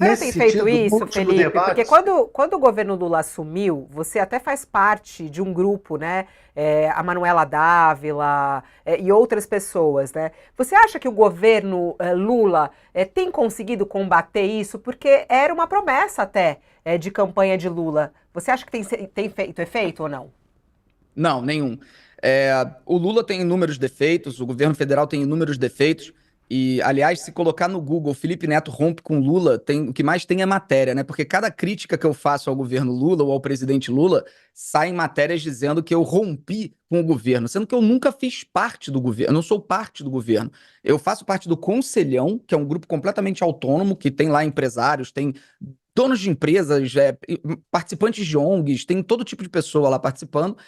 governo Nesse tem feito sentido, isso, último Felipe? Porque debate. quando o governo Lula assumiu, você até faz parte de um grupo, né? A Manuela Dávila, e outras pessoas, né? Você acha que o governo Lula tem conseguido combater isso? Porque era uma promessa até de campanha de Lula. Você acha que tem feito efeito ou não? Não, nenhum. É, o Lula tem inúmeros defeitos, o governo federal tem inúmeros defeitos. E, aliás, se colocar no Google Felipe Neto rompe com Lula, o que mais tem é matéria, né? Porque cada crítica que eu faço ao governo Lula ou ao presidente Lula saem matérias dizendo que eu rompi com o governo, sendo que eu nunca fiz parte do governo, eu não sou parte do governo. Eu faço parte do Conselhão, que é um grupo completamente autônomo, que tem lá empresários, tem donos de empresas, participantes de ONGs, tem todo tipo de pessoa lá participando,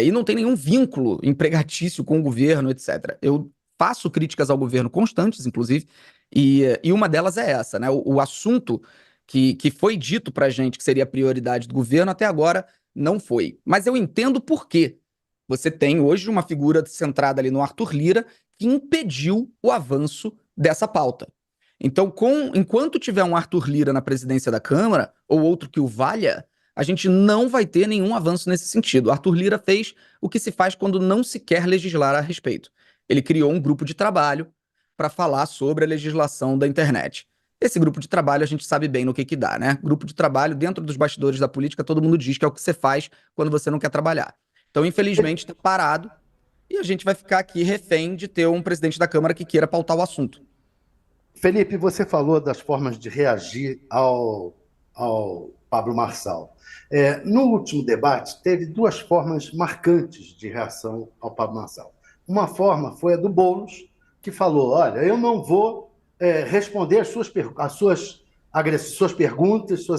e não tem nenhum vínculo empregatício com o governo, etc. Eu faço críticas ao governo constantes, inclusive, e uma delas é essa, né? O assunto que foi dito pra gente que seria a prioridade do governo, até agora não foi. Mas eu entendo por quê. Você tem hoje uma figura centrada ali no Arthur Lira que impediu o avanço dessa pauta. Então, enquanto tiver um Arthur Lira na presidência da Câmara, ou outro que o valha, a gente não vai ter nenhum avanço nesse sentido. Arthur Lira fez o que se faz quando não se quer legislar a respeito. Ele criou um grupo de trabalho para falar sobre a legislação da internet. Esse grupo de trabalho a gente sabe bem no que dá, né? Grupo de trabalho, dentro dos bastidores da política, todo mundo diz que é o que você faz quando você não quer trabalhar. Então, infelizmente, está parado e a gente vai ficar aqui refém de ter um presidente da Câmara que queira pautar o assunto. Felipe, você falou das formas de reagir ao Pablo Marçal. No último debate, teve duas formas marcantes de reação ao Pablo Marçal. Uma forma foi a do Boulos, que falou: olha, eu não vou responder suas perguntas, suas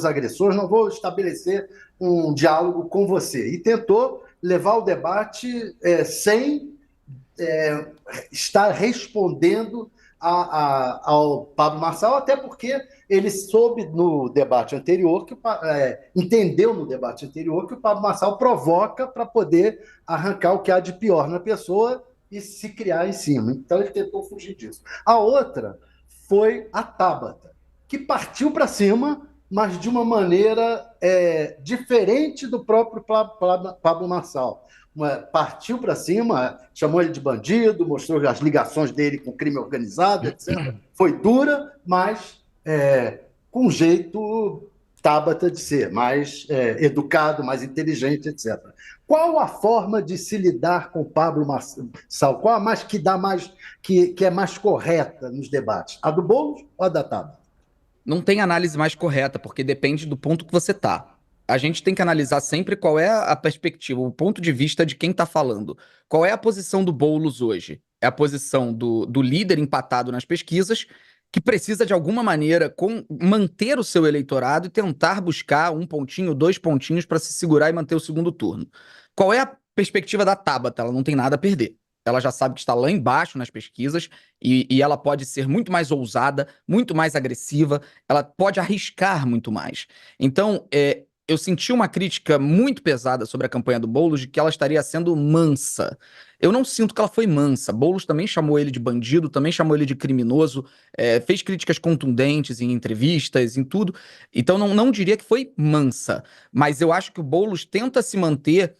agressões, não vou estabelecer um diálogo com você. E tentou levar o debate sem estar respondendo ao Pablo Marçal, até porque ele soube no debate anterior, entendeu no debate anterior que o Pablo Marçal provoca para poder arrancar o que há de pior na pessoa e se criar em cima. Então ele tentou fugir disso. A outra foi a Tabata, que partiu para cima, mas de uma maneira diferente do próprio Pablo Marçal. Partiu para cima, chamou ele de bandido, mostrou as ligações dele com crime organizado, etc. Foi dura, mas com jeito Tabata de ser, mais educado, mais inteligente, etc. Qual a forma de se lidar com Pablo Marçal? Qual a mais que dá mais que é mais correta nos debates? A do Boulos ou a da Tabata? Não tem análise mais correta, porque depende do ponto que você tá. A gente tem que analisar sempre qual é a perspectiva, o ponto de vista de quem tá falando. Qual é a posição do Boulos hoje? É a posição do líder empatado nas pesquisas, que precisa, de alguma maneira, manter o seu eleitorado e tentar buscar um pontinho, dois pontinhos para se segurar e manter o segundo turno. Qual é a perspectiva da Tabata? Ela não tem nada a perder. Ela já sabe que está lá embaixo nas pesquisas e ela pode ser muito mais ousada, muito mais agressiva, ela pode arriscar muito mais. Então, eu senti uma crítica muito pesada sobre a campanha do Boulos de que ela estaria sendo mansa. Eu não sinto que ela foi mansa. Boulos também chamou ele de bandido, também chamou ele de criminoso, fez críticas contundentes em entrevistas, em tudo. Então, não diria que foi mansa. Mas eu acho que o Boulos tenta se manter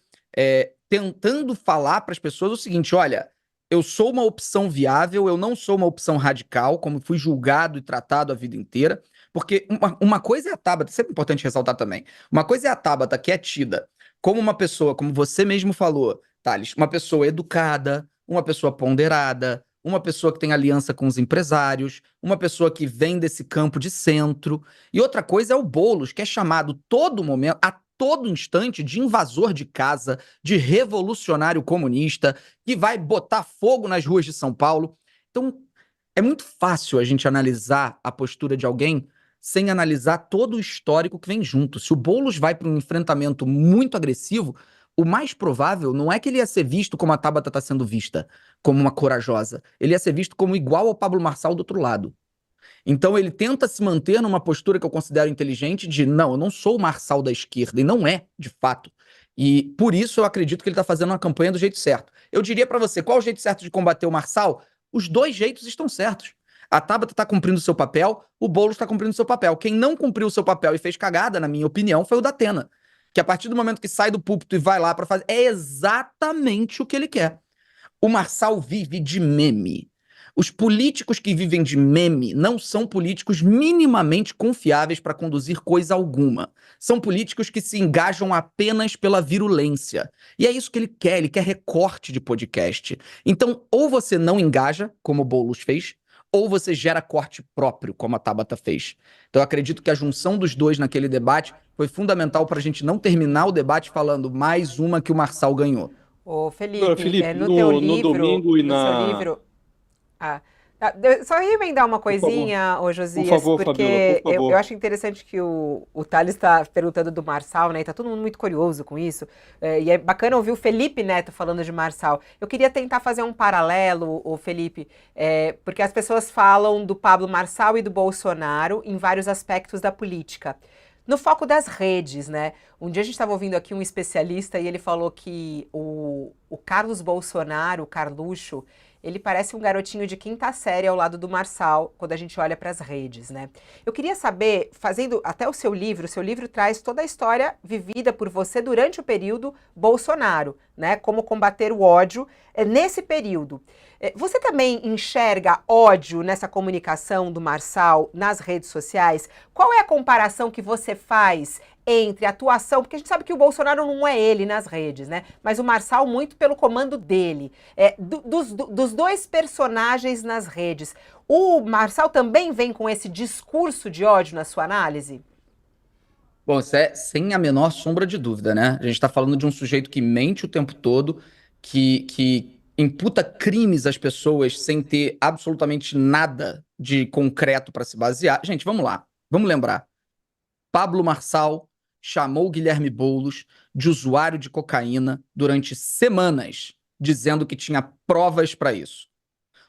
tentando falar para as pessoas o seguinte: olha, eu sou uma opção viável, eu não sou uma opção radical, como fui julgado e tratado a vida inteira. Porque uma coisa é a Tabata, sempre é importante ressaltar também. Uma coisa é a Tabata, que é tida como uma pessoa, como você mesmo falou, Thales, uma pessoa educada, uma pessoa ponderada, uma pessoa que tem aliança com os empresários, uma pessoa que vem desse campo de centro. E outra coisa é o Boulos, que é chamado todo momento, a todo instante, de invasor de casa, de revolucionário comunista, que vai botar fogo nas ruas de São Paulo. Então, é muito fácil a gente analisar a postura de alguém sem analisar todo o histórico que vem junto. Se o Boulos vai para um enfrentamento muito agressivo, o mais provável não é que ele ia ser visto como a Tabata está sendo vista, como uma corajosa. Ele ia ser visto como igual ao Pablo Marçal do outro lado. Então ele tenta se manter numa postura que eu considero inteligente de não, eu não sou o Marçal da esquerda, e não é, de fato. E por isso eu acredito que ele está fazendo uma campanha do jeito certo. Eu diria para você, qual é o jeito certo de combater o Marçal? Os dois jeitos estão certos. A Tabata está cumprindo o seu papel, o Boulos está cumprindo o seu papel. Quem não cumpriu o seu papel e fez cagada, na minha opinião, foi o Datena. Que a partir do momento que sai do púlpito e vai lá para fazer, é exatamente o que ele quer. O Marçal vive de meme. Os políticos que vivem de meme não são políticos minimamente confiáveis para conduzir coisa alguma. São políticos que se engajam apenas pela virulência. E é isso que ele quer recorte de podcast. Então, ou você não engaja, como o Boulos fez, ou você gera corte próprio, como a Tabata fez. Então, eu acredito que a junção dos dois naquele debate foi fundamental para a gente não terminar o debate falando mais uma que o Marçal ganhou. Ô, Agora, Felipe, Felipe, no teu no livro, domingo e no seu na... livro, só ia emendar uma Por favor, coisinha, ô por Josias, favor, Fabiola, por porque eu favor. acho interessante que o Thales está perguntando do Marçal, né? E tá todo mundo muito curioso com isso. E é bacana ouvir o Felipe Neto falando de Marçal. Eu queria tentar fazer um paralelo, o Felipe, porque as pessoas falam do Pablo Marçal e do Bolsonaro em vários aspectos da política. No foco das redes, né? Um dia a gente estava ouvindo aqui um especialista e ele falou que o Carlos Bolsonaro, o Carluxo, ele parece um garotinho de quinta série ao lado do Marçal, quando a gente olha para as redes, né? Eu queria saber, fazendo até o seu livro traz toda a história vivida por você durante o período Bolsonaro, né? Como combater o ódio nesse período. Você também enxerga ódio nessa comunicação do Marçal nas redes sociais? Qual é a comparação que você faz entre a atuação, porque a gente sabe que o Bolsonaro não é ele nas redes, né? Mas o Marçal muito pelo comando dele. Dos dois personagens nas redes, o Marçal também vem com esse discurso de ódio na sua análise? Bom, isso é sem a menor sombra de dúvida, né? A gente tá falando de um sujeito que mente o tempo todo, que imputa crimes às pessoas sem ter absolutamente nada de concreto para se basear. Gente, vamos lá. Vamos lembrar. Pablo Marçal chamou Guilherme Boulos de usuário de cocaína durante semanas, dizendo que tinha provas para isso.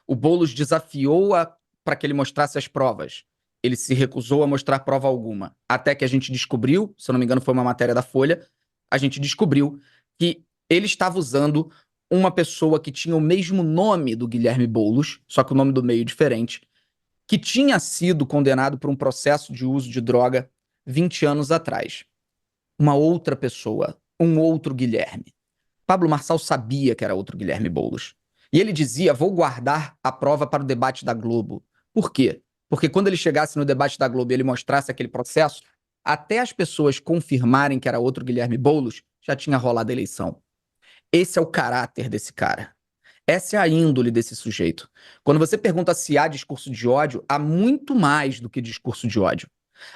O Boulos desafiou-a para que ele mostrasse as provas. Ele se recusou a mostrar prova alguma. Até que a gente descobriu, se eu não me engano foi uma matéria da Folha, a gente descobriu que ele estava usando uma pessoa que tinha o mesmo nome do Guilherme Boulos, só que o nome do meio diferente, que tinha sido condenado por um processo de uso de droga 20 anos atrás. Uma outra pessoa, um outro Guilherme. Pablo Marçal sabia que era outro Guilherme Boulos. E ele dizia, vou guardar a prova para o debate da Globo. Por quê? Porque quando ele chegasse no debate da Globo e ele mostrasse aquele processo, até as pessoas confirmarem que era outro Guilherme Boulos, já tinha rolado a eleição. Esse é o caráter desse cara. Essa é a índole desse sujeito. Quando você pergunta se há discurso de ódio, há muito mais do que discurso de ódio.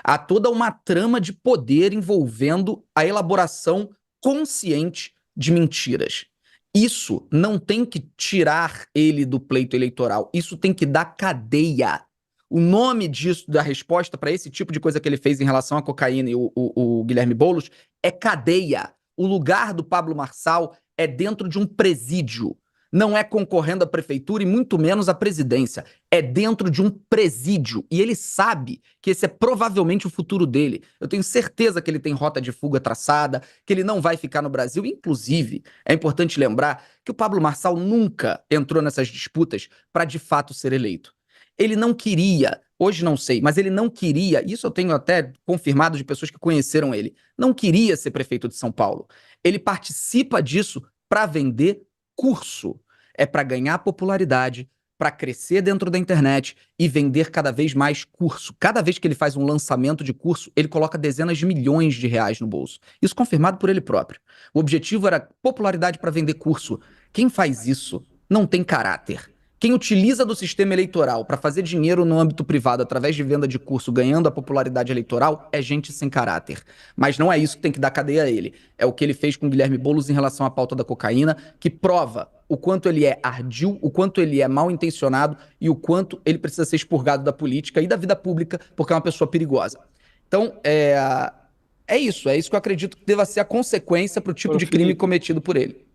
Há toda uma trama de poder envolvendo a elaboração consciente de mentiras. Isso não tem que tirar ele do pleito eleitoral. Isso tem que dar cadeia. O nome disso, da resposta para esse tipo de coisa que ele fez em relação à cocaína e o Guilherme Boulos, é cadeia. O lugar do Pablo Marçal é dentro de um presídio. Não é concorrendo à prefeitura e muito menos à presidência. É dentro de um presídio. E ele sabe que esse é provavelmente o futuro dele. Eu tenho certeza que ele tem rota de fuga traçada, que ele não vai ficar no Brasil. Inclusive, é importante lembrar que o Pablo Marçal nunca entrou nessas disputas para de fato ser eleito. Ele não queria, hoje não sei, mas ele não queria, isso eu tenho até confirmado de pessoas que conheceram ele, não queria ser prefeito de São Paulo. Ele participa disso para vender curso. É para ganhar popularidade, para crescer dentro da internet e vender cada vez mais curso. Cada vez que ele faz um lançamento de curso, ele coloca dezenas de milhões de reais no bolso. Isso confirmado por ele próprio. O objetivo era popularidade para vender curso. Quem faz isso não tem caráter. Quem utiliza do sistema eleitoral para fazer dinheiro no âmbito privado através de venda de curso, ganhando a popularidade eleitoral, é gente sem caráter. Mas não é isso que tem que dar cadeia a ele. É o que ele fez com o Guilherme Boulos em relação à pauta da cocaína, que prova o quanto ele é ardil, o quanto ele é mal intencionado e o quanto ele precisa ser expurgado da política e da vida pública, porque é uma pessoa perigosa. Então, é isso que eu acredito que deva ser a consequência para o tipo de crime cometido por ele.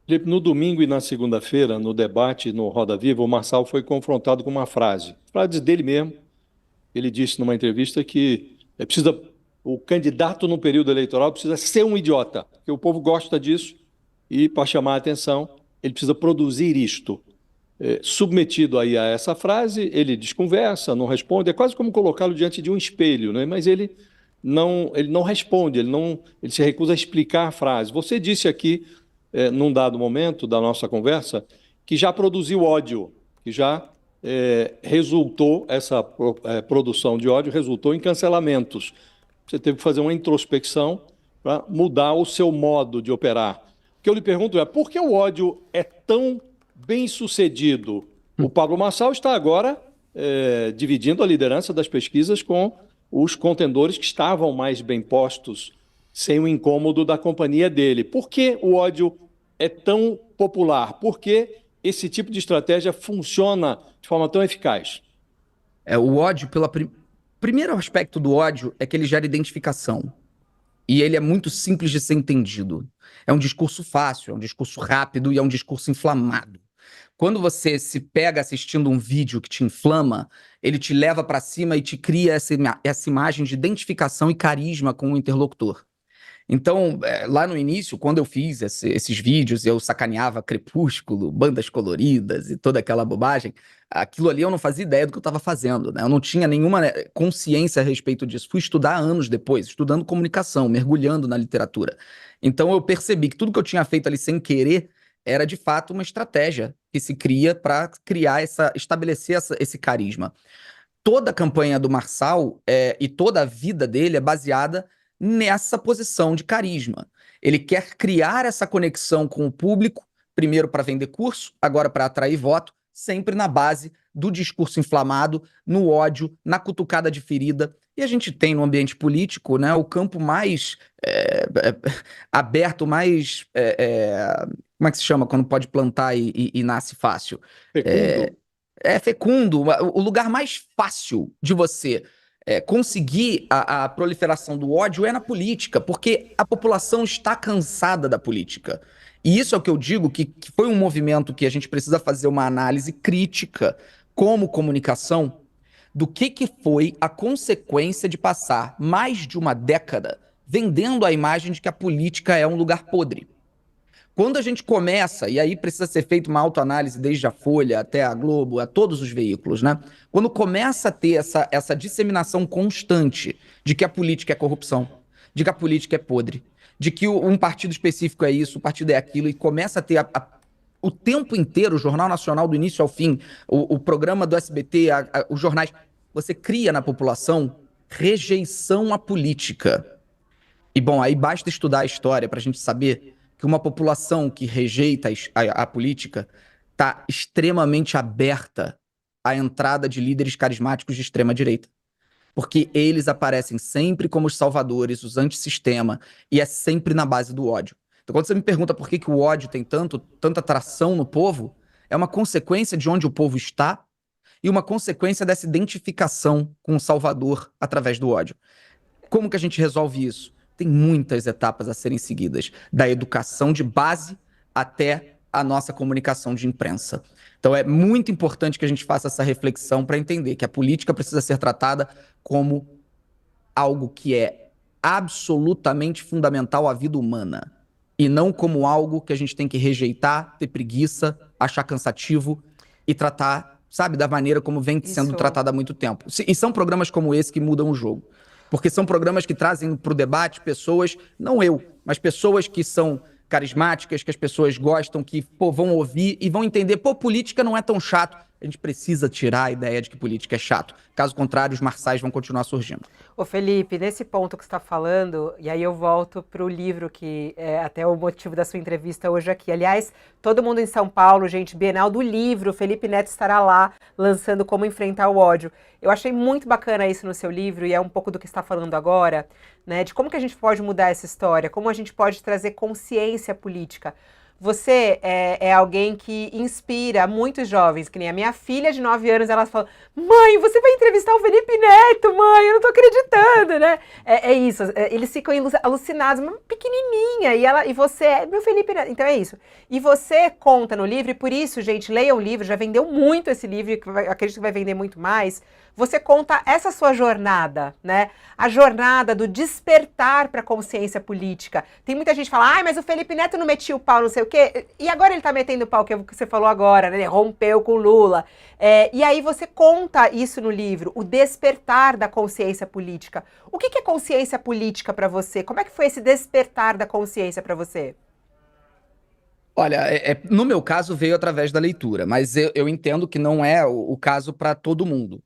Felipe, no domingo e na segunda-feira, no debate no Roda Viva, o Marçal foi confrontado com uma frase dele mesmo. Ele disse numa entrevista que o candidato no período eleitoral precisa ser um idiota, porque o povo gosta disso e, para chamar a atenção, ele precisa produzir isto. submetido aí a essa frase, ele desconversa, não responde, é quase como colocá-lo diante de um espelho, né? Mas ele não responde, ele se recusa a explicar a frase. Você disse aqui, num dado momento da nossa conversa, que já produziu ódio, que já resultou, essa produção de ódio resultou em cancelamentos. Você teve que fazer uma introspecção para mudar o seu modo de operar. O que eu lhe pergunto é, por que o ódio é tão bem sucedido? O Pablo Marçal está agora dividindo a liderança das pesquisas com os contendores que estavam mais bem postos, sem o incômodo da companhia dele. Por que o ódio é tão popular? Por que esse tipo de estratégia funciona de forma tão eficaz? O ódio, primeiro aspecto do ódio é que ele gera identificação. E ele é muito simples de ser entendido. É um discurso fácil, é um discurso rápido e é um discurso inflamado. Quando você se pega assistindo um vídeo que te inflama, ele te leva para cima e te cria essa imagem de identificação e carisma com o interlocutor. Então, lá no início, quando eu fiz esses vídeos, eu sacaneava Crepúsculo, bandas coloridas e toda aquela bobagem, aquilo ali eu não fazia ideia do que eu estava fazendo, né? Eu não tinha nenhuma consciência a respeito disso. Fui estudar anos depois, estudando comunicação, mergulhando na literatura. Então eu percebi que tudo que eu tinha feito ali sem querer era de fato uma estratégia que se cria para estabelecer esse carisma. Toda a campanha do Marçal e toda a vida dele é baseada nessa posição de carisma. Ele quer criar essa conexão com o público, primeiro para vender curso, agora para atrair voto, sempre na base do discurso inflamado, no ódio, na cutucada de ferida. E a gente tem no ambiente político, né, o campo mais aberto, mais... como é que se chama quando pode plantar e nasce fácil? Fecundo. Fecundo, o lugar mais fácil de você conseguir a proliferação do ódio é na política, porque a população está cansada da política. E isso é o que eu digo, que foi um movimento que a gente precisa fazer uma análise crítica como comunicação do que foi a consequência de passar mais de uma década vendendo a imagem de que a política é um lugar podre. Quando a gente começa, e aí precisa ser feita uma autoanálise desde a Folha até a Globo, a todos os veículos, né? Quando começa a ter essa disseminação constante de que a política é corrupção, de que a política é podre, de que um partido específico é isso, o partido é aquilo, e começa a ter o tempo inteiro, o Jornal Nacional do início ao fim, o programa do SBT, os jornais, você cria na população rejeição à política. E bom, aí basta estudar a história para a gente saber que uma população que rejeita a política está extremamente aberta à entrada de líderes carismáticos de extrema-direita. Porque eles aparecem sempre como os salvadores, os antissistema, e é sempre na base do ódio. Então, quando você me pergunta por que o ódio tem tanta atração no povo, é uma consequência de onde o povo está e uma consequência dessa identificação com o salvador através do ódio. Como que a gente resolve isso? Tem muitas etapas a serem seguidas, da educação de base até a nossa comunicação de imprensa. Então é muito importante que a gente faça essa reflexão para entender que a política precisa ser tratada como algo que é absolutamente fundamental à vida humana, e não como algo que a gente tem que rejeitar, ter preguiça, achar cansativo e tratar, sabe, da maneira como vem sendo tratada há muito tempo. E são programas como esse que mudam o jogo. Porque são programas que trazem para o debate pessoas, não eu, mas pessoas que são carismáticas, que as pessoas gostam, que vão ouvir e vão entender, política não é tão chato. A gente precisa tirar a ideia de que política é chato. Caso contrário, os marçais vão continuar surgindo. Ô Felipe, nesse ponto que você está falando, e aí eu volto para o livro que é até o motivo da sua entrevista hoje aqui. Aliás, todo mundo em São Paulo, gente, Bienal do Livro, Felipe Neto estará lá lançando Como Enfrentar o Ódio. Eu achei muito bacana isso no seu livro, e é um pouco do que você está falando agora, né, de como que a gente pode mudar essa história, como a gente pode trazer consciência política. Você é alguém que inspira muitos jovens, que nem a minha filha de 9 anos, ela fala, mãe, você vai entrevistar o Felipe Neto, mãe, eu não tô acreditando, né? É isso, eles ficam alucinados, mas pequenininha, e você é meu Felipe Neto, então é isso. E você conta no livro, e por isso, gente, leiam o livro, já vendeu muito esse livro, acredito que vai vender muito mais, você conta essa sua jornada, né? A jornada do despertar para a consciência política. Tem muita gente que fala, ai, mas o Felipe Neto não metia o pau, não sei o quê. E agora ele tá metendo o pau, que é o que você falou agora, né? Ele rompeu com o Lula. E aí você conta isso no livro, o despertar da consciência política. O que é consciência política para você? Como é que foi esse despertar da consciência para você? Olha, no meu caso veio através da leitura, mas eu entendo que não é o caso para todo mundo.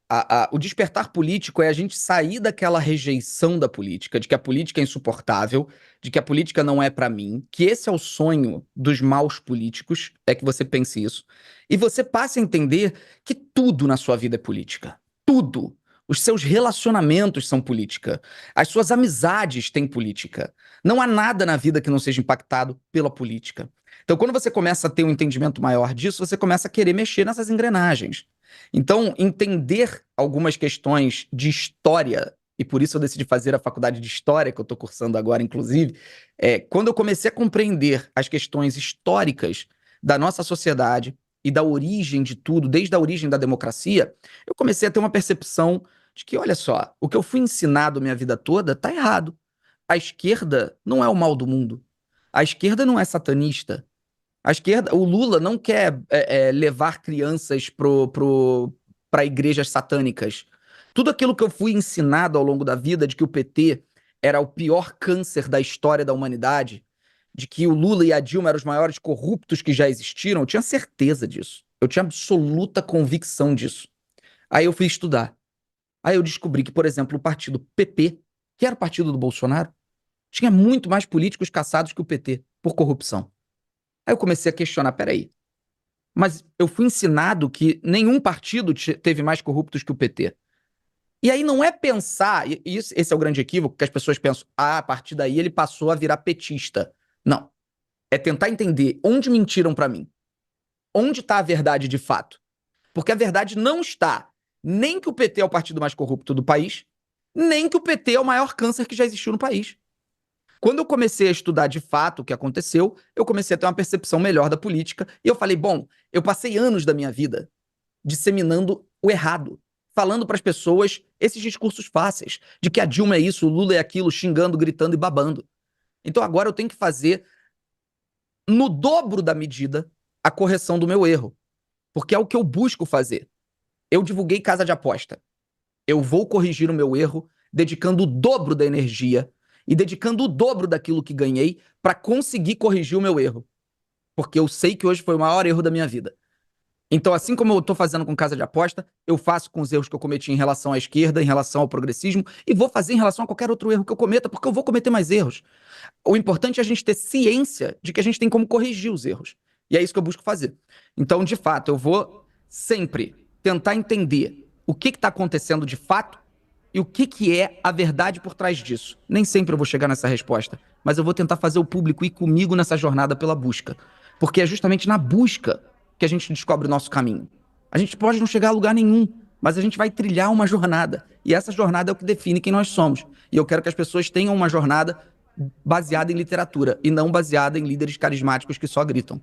O despertar político é a gente sair daquela rejeição da política, de que a política é insuportável, de que a política não é para mim, que esse é o sonho dos maus políticos, é que você pense isso, e você passe a entender que tudo na sua vida é política. Tudo. Os seus relacionamentos são política. As suas amizades têm política. Não há nada na vida que não seja impactado pela política. Então, quando você começa a ter um entendimento maior disso, você começa a querer mexer nessas engrenagens. Então, entender algumas questões de história, e por isso eu decidi fazer a faculdade de História, que eu estou cursando agora, inclusive, quando eu comecei a compreender as questões históricas da nossa sociedade e da origem de tudo, desde a origem da democracia, eu comecei a ter uma percepção de que, olha só, o que eu fui ensinado minha vida toda está errado. A esquerda não é o mal do mundo. A esquerda não é satanista. A esquerda, o Lula não quer levar crianças para igrejas satânicas. Tudo aquilo que eu fui ensinado ao longo da vida de que o PT era o pior câncer da história da humanidade, de que o Lula e a Dilma eram os maiores corruptos que já existiram, eu tinha certeza disso. Eu tinha absoluta convicção disso. Aí eu fui estudar. Aí eu descobri que, por exemplo, o partido PP, que era o partido do Bolsonaro, tinha muito mais políticos caçados que o PT por corrupção. Aí eu comecei a questionar, peraí, mas eu fui ensinado que nenhum partido teve mais corruptos que o PT. E aí não é pensar, e esse é o grande equívoco, que as pessoas pensam, a partir daí ele passou a virar petista. Não. É tentar entender onde mentiram pra mim. Onde está a verdade de fato? Porque a verdade não está nem que o PT é o partido mais corrupto do país, nem que o PT é o maior câncer que já existiu no país. Quando eu comecei a estudar de fato o que aconteceu, eu comecei a ter uma percepção melhor da política e eu falei, bom, eu passei anos da minha vida disseminando o errado, falando para as pessoas esses discursos fáceis, de que a Dilma é isso, o Lula é aquilo, xingando, gritando e babando. Então agora eu tenho que fazer no dobro da medida a correção do meu erro, porque é o que eu busco fazer. Eu divulguei casa de aposta. Eu vou corrigir o meu erro dedicando o dobro da energia e dedicando o dobro daquilo que ganhei para conseguir corrigir o meu erro. Porque eu sei que hoje foi o maior erro da minha vida. Então, assim como eu estou fazendo com casa de aposta, eu faço com os erros que eu cometi em relação à esquerda, em relação ao progressismo, e vou fazer em relação a qualquer outro erro que eu cometa, porque eu vou cometer mais erros. O importante é a gente ter ciência de que a gente tem como corrigir os erros. E é isso que eu busco fazer. Então, de fato, eu vou sempre tentar entender o que está acontecendo de fato e o que é a verdade por trás disso. Nem sempre eu vou chegar nessa resposta, mas eu vou tentar fazer o público ir comigo nessa jornada pela busca. Porque é justamente na busca que a gente descobre o nosso caminho. A gente pode não chegar a lugar nenhum, mas a gente vai trilhar uma jornada. E essa jornada é o que define quem nós somos. E eu quero que as pessoas tenham uma jornada baseada em literatura e não baseada em líderes carismáticos que só gritam.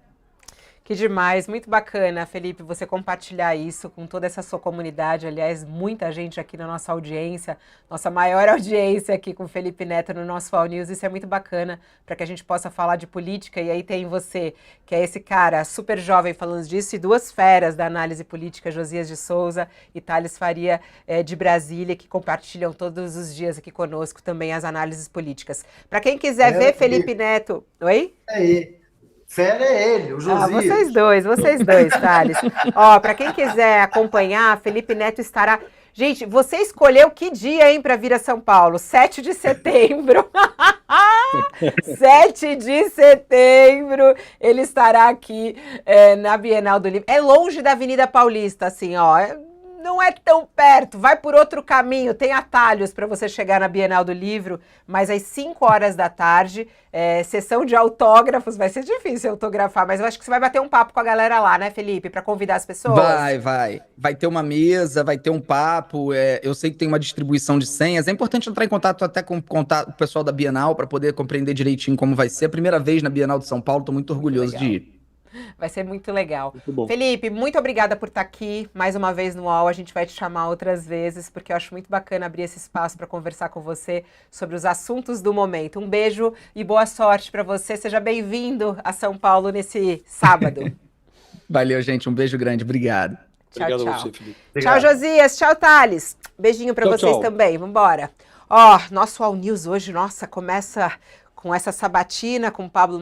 Que demais, muito bacana, Felipe, você compartilhar isso com toda essa sua comunidade. Aliás, muita gente aqui na nossa audiência, nossa maior audiência aqui com o Felipe Neto no nosso Fall News. Isso é muito bacana para que a gente possa falar de política. E aí tem você, que é esse cara super jovem falando disso, e duas feras da análise política, Josias de Souza e Thales Faria de Brasília, que compartilham todos os dias aqui conosco também as análises políticas. Para quem quiser ver Felipe Neto... Oi? Fera é ele, o Josias. Vocês dois, Thales. Ó, pra quem quiser acompanhar, Felipe Neto estará... Gente, você escolheu que dia, hein, pra vir a São Paulo? 7 de setembro. 7 de setembro, ele estará aqui na Bienal do Livro. É longe da Avenida Paulista, assim, ó. Não é tão perto, vai por outro caminho, tem atalhos para você chegar na Bienal do Livro, mas às 5 horas da tarde, sessão de autógrafos, vai ser difícil autografar, mas eu acho que você vai bater um papo com a galera lá, né, Felipe, para convidar as pessoas? Vai ter uma mesa, vai ter um papo, eu sei que tem uma distribuição de senhas, é importante entrar em contato até com o pessoal da Bienal para poder compreender direitinho como vai ser, a primeira vez na Bienal de São Paulo, tô muito orgulhoso de ir. Vai ser muito legal. Muito bom. Felipe, muito obrigada por estar aqui mais uma vez no UOL. A gente vai te chamar outras vezes, porque eu acho muito bacana abrir esse espaço para conversar com você sobre os assuntos do momento. Um beijo e boa sorte para você. Seja bem-vindo a São Paulo nesse sábado. Valeu, gente. Um beijo grande. Obrigado. Tchau, Obrigado a tchau. você, Felipe. Tchau, Josias. Tchau, Thales. Beijinho para Tchau, vocês tchau. também. Vambora. Ó, nosso All News hoje, nossa, começa com essa sabatina com o Pablo